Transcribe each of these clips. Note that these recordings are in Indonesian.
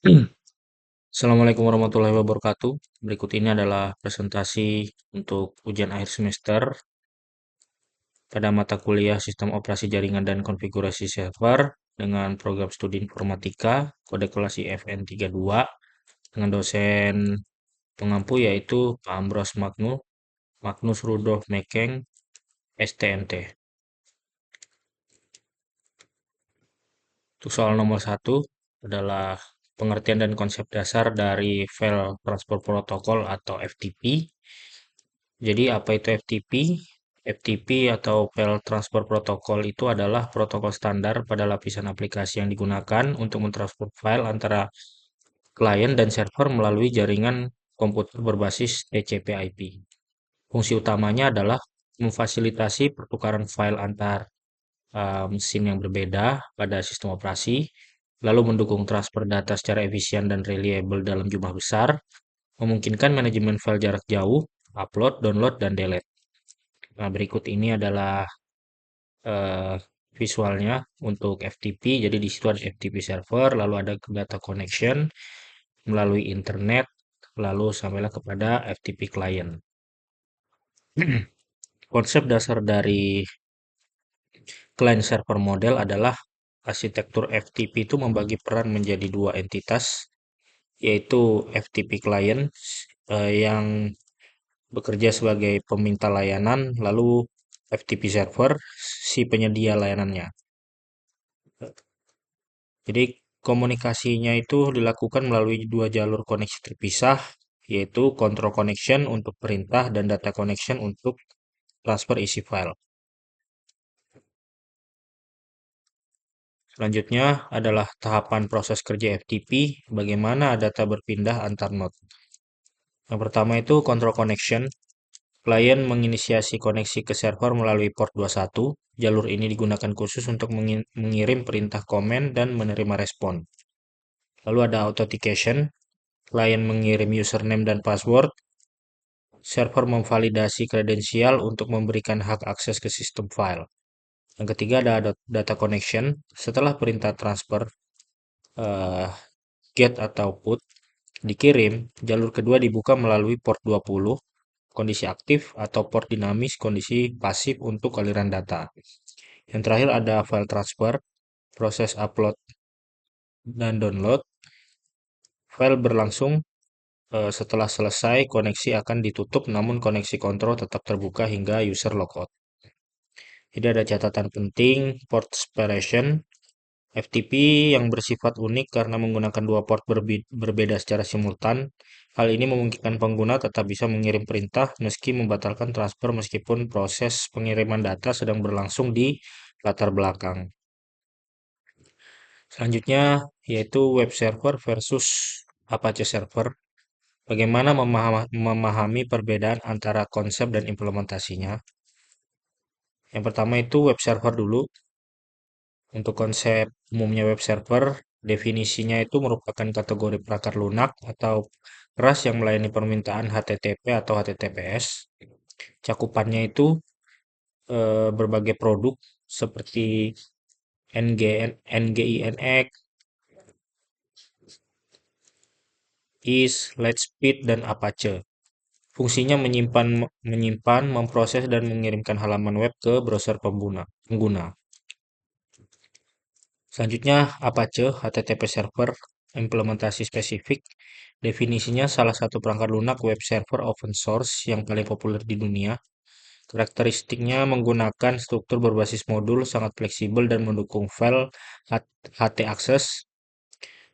Assalamualaikum warahmatullahi wabarakatuh. Berikut ini adalah presentasi untuk ujian akhir semester pada mata kuliah Sistem Operasi Jaringan dan Konfigurasi Server dengan program studi informatika kode kelas IFN 32 dengan dosen pengampu yaitu Pak Ambros Magnus Rudolf Mekeng, STMT. Untuk soal nomor satu adalah pengertian dan konsep dasar dari File Transport Protocol atau FTP. Jadi apa itu FTP? FTP atau File Transfer Protocol itu adalah protokol standar pada lapisan aplikasi yang digunakan untuk mentransfer file antara klien dan server melalui jaringan komputer berbasis TCP/IP. Fungsi utamanya adalah memfasilitasi pertukaran file antar mesin yang berbeda pada sistem operasi, lalu mendukung transfer data secara efisien dan reliable dalam jumlah besar, memungkinkan manajemen file jarak jauh, upload, download, dan delete. Nah, berikut ini adalah eh, visualnya untuk FTP. Jadi di situ ada FTP server, lalu ada data connection melalui internet, lalu sampailah kepada FTP client. Konsep dasar dari client server model adalah arsitektur FTP itu membagi peran menjadi dua entitas, yaitu FTP client yang bekerja sebagai peminta layanan, lalu FTP server si penyedia layanannya. Jadi komunikasinya itu dilakukan melalui dua jalur koneksi terpisah, yaitu control connection untuk perintah dan data connection untuk transfer isi file. Selanjutnya adalah tahapan proses kerja FTP, bagaimana data berpindah antar node. Yang pertama itu control connection. Klien menginisiasi koneksi ke server melalui port 21. Jalur ini digunakan khusus untuk mengirim perintah komen dan menerima respon. Lalu ada authentication. Klien mengirim username dan password. Server memvalidasi kredensial untuk memberikan hak akses ke sistem file. Yang ketiga ada data connection. Setelah perintah transfer uh, get atau put dikirim, jalur kedua dibuka melalui port 20, kondisi aktif, atau port dinamis, kondisi pasif untuk aliran data. Yang terakhir ada file transfer, proses upload dan download. File berlangsung setelah selesai, koneksi akan ditutup, namun koneksi kontrol tetap terbuka hingga user logout. Jadi ada catatan penting, port separation, FTP yang bersifat unik karena menggunakan dua port berbeda secara simultan. Hal ini memungkinkan pengguna tetap bisa mengirim perintah meski membatalkan transfer meskipun proses pengiriman data sedang berlangsung di latar belakang. Selanjutnya yaitu web server versus Apache server. Bagaimana memahami perbedaan antara konsep dan implementasinya? Yang pertama itu web server dulu. Untuk konsep umumnya web server, definisinya itu merupakan kategori perangkat lunak atau keras yang melayani permintaan HTTP atau HTTPS. Cakupannya itu berbagai produk seperti NGINX, IS, Lightspeed, dan Apache. Fungsinya menyimpan, memproses, dan mengirimkan halaman web ke browser pengguna. Selanjutnya, Apache HTTP Server implementasi spesifik. Definisinya salah satu perangkat lunak web server open source yang paling populer di dunia. Karakteristiknya menggunakan struktur berbasis modul, sangat fleksibel dan mendukung file HT access.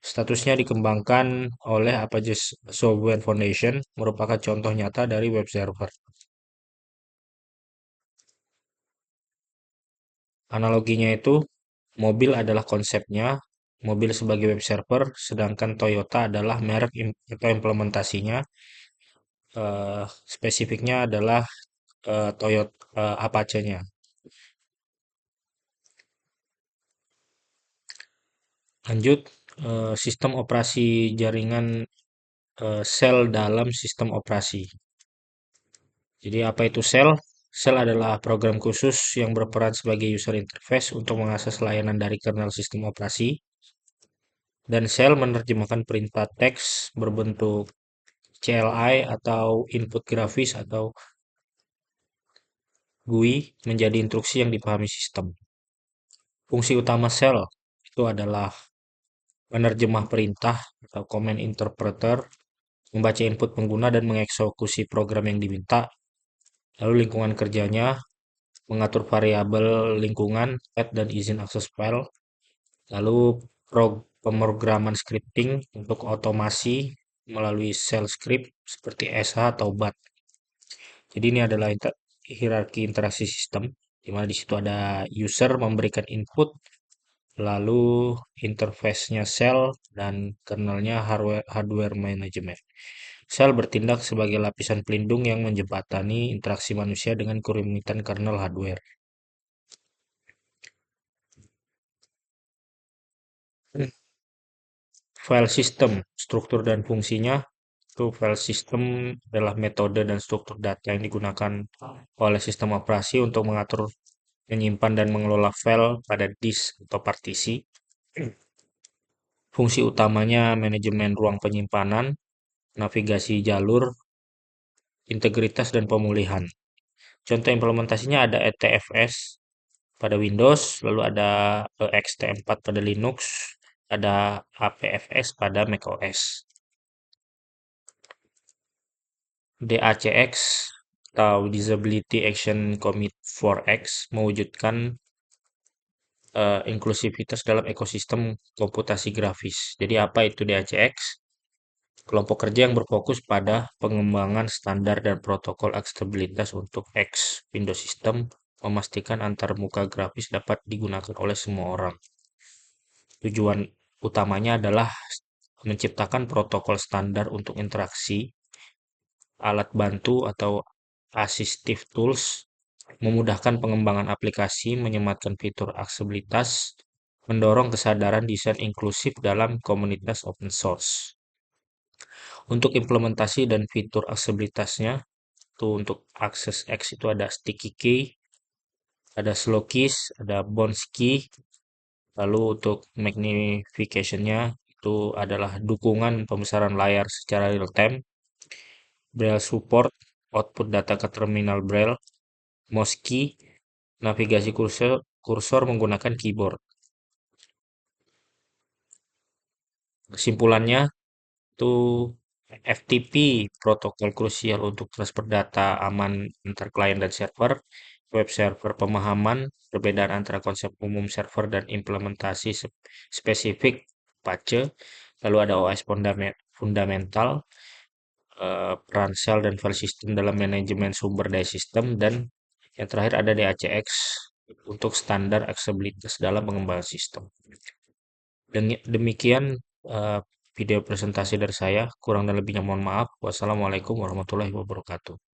Statusnya dikembangkan oleh Apache Software Foundation, merupakan contoh nyata dari web server. Analoginya itu, mobil adalah konsepnya, mobil sebagai web server, sedangkan Toyota adalah merek atau implementasinya. Spesifiknya adalah Toyota Apache-nya. Lanjut, sistem operasi jaringan sel dalam sistem operasi. Jadi apa itu sel? Sel adalah program khusus yang berperan sebagai user interface untuk mengakses layanan dari kernel sistem operasi. Dan shell menerjemahkan perintah teks berbentuk CLI atau input grafis atau GUI menjadi instruksi yang dipahami sistem. Fungsi utama shell itu adalah menerjemah perintah atau command interpreter, membaca input pengguna dan mengeksekusi program yang diminta. Lalu lingkungan kerjanya mengatur variabel lingkungan, path dan izin akses file. Lalu pemrograman scripting untuk otomasi melalui shell script seperti SH atau BAT. Jadi ini adalah hierarki interaksi sistem, di mana di situ ada user memberikan input, lalu interface-nya shell, dan kernelnya hardware management. Shell bertindak sebagai lapisan pelindung yang menjembatani interaksi manusia dengan kerumitan kernel hardware. File system, struktur dan fungsinya. Itu file system adalah metode dan struktur data yang digunakan oleh sistem operasi untuk mengatur, menyimpan, dan mengelola file pada disk atau partisi. Fungsi utamanya manajemen ruang penyimpanan, navigasi jalur, integritas, dan pemulihan. Contoh implementasinya ada ETFS pada Windows, lalu ada ext4 pada Linux, ada APFS pada macOS. DACX atau Disability Action Commit 4X mewujudkan inklusivitas dalam ekosistem komputasi grafis. Jadi apa itu DACX? Kelompok kerja yang berfokus pada pengembangan standar dan protokol aksesibilitas untuk X Windows System, memastikan antarmuka grafis dapat digunakan oleh semua orang. Tujuan utamanya adalah menciptakan protokol standar untuk interaksi, alat bantu atau assistive tools, memudahkan pengembangan aplikasi, menyematkan fitur aksesibilitas, mendorong kesadaran desain inklusif dalam komunitas open source. Untuk implementasi dan fitur aksesibilitasnya, itu untuk akses X itu ada sticky key, ada slow keys, ada bounce key. Lalu untuk magnification-nya itu adalah dukungan pembesaran layar secara real time, Braille support, output data ke terminal Braille, mouse key, navigasi kursor menggunakan keyboard. Kesimpulannya, itu FTP protokol krusial untuk transfer data aman antar klien dan server, web server pemahaman, perbedaan antara konsep umum server dan implementasi spesifik Apache, lalu ada OS fundamental, peran shell dan file system dalam manajemen sumber daya sistem, dan yang terakhir ada DACX untuk standar aksesibilitas dalam pengembangan sistem. Demikian eh, video presentasi dari saya. Kurang dan lebihnya mohon maaf. Wassalamualaikum warahmatullahi wabarakatuh.